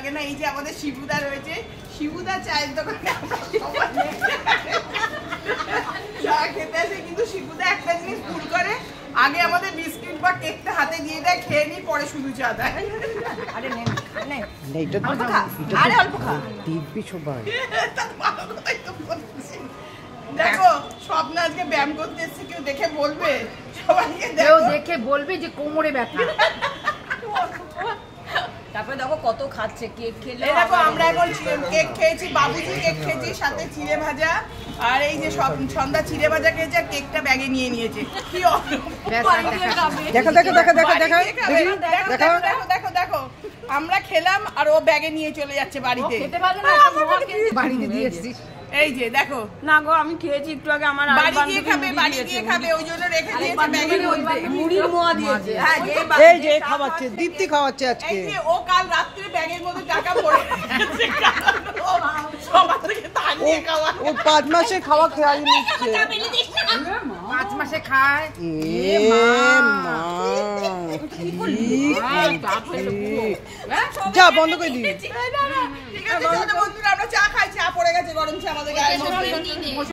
থাকে না। এই যে আমাদের শিবুদা রয়েছে, শিবুদা চায়ের দোকানে আমরা চা খেতে আসে, কিন্তু শিবুদা একটা জিনিস ভুল করে, আগে আমাদের বিস্কিট বা কেকটা হাতে দিয়ে দেয়, খেয়ে নি, পরে শুধু চা দেয়। আরে নে নে, এটা তো আরে অল্প খা, দিব্যি সবাই। তার ভালো কথাই তো বলছি। দেখো স্বপ্ন আজকে ব্যায়াম করতে এসেছে, কেউ দেখে বলবে, সবাইকে কেউ দেখে বলবে যে কোমরে ব্যথা। তারপরে দেখো কত খাচ্ছে, কেক খেলে। দেখো আমরা এখন কেক খেয়েছি, বাবুজি কেক খেয়েছি, সাথে চিড়ে ভাজা, আর এই যে সন্ধ্যা চিড়ে ভাজা খেয়েছে, আর কেকটা ব্যাগে নিয়ে নিয়েছে। কি দেখো দেখো দেখো দেখো দেখো দেখো দেখো দেখো দেখো, আমরা খেলাম আর ও ব্যাগে নিয়ে চলে যাচ্ছে বাড়িতে। বাড়িতে দিয়ে এসেছিস। এই যে দেখো, না গো আমি খেয়েছি একটু আগে, আমার বাড়ি গিয়ে খাবে, বাড়ি গিয়ে খাবে, ওই জন্য রেখে দিয়েছে ব্যাগের মধ্যে। মুড়ির মোয়া দিয়েছে। হ্যাঁ এই যে খাওয়াচ্ছে, দীপ্তি খাওয়াচ্ছে আজকে। এই যে ও কাল রাত্রে ব্যাগের মধ্যে টাকা পড়ে সবার থেকে তাড়িয়ে খাওয়া। ও 5 মাসে খাওয়া খেয়াল নিচ্ছে। 5 মাসে খায়। এ মা যা বন্ধ করে দিবি। ঠিক আছে বন্ধুরা, আমরা চা খাই, চা পড়ে গেছে গরম চা আমাদের গায়ে।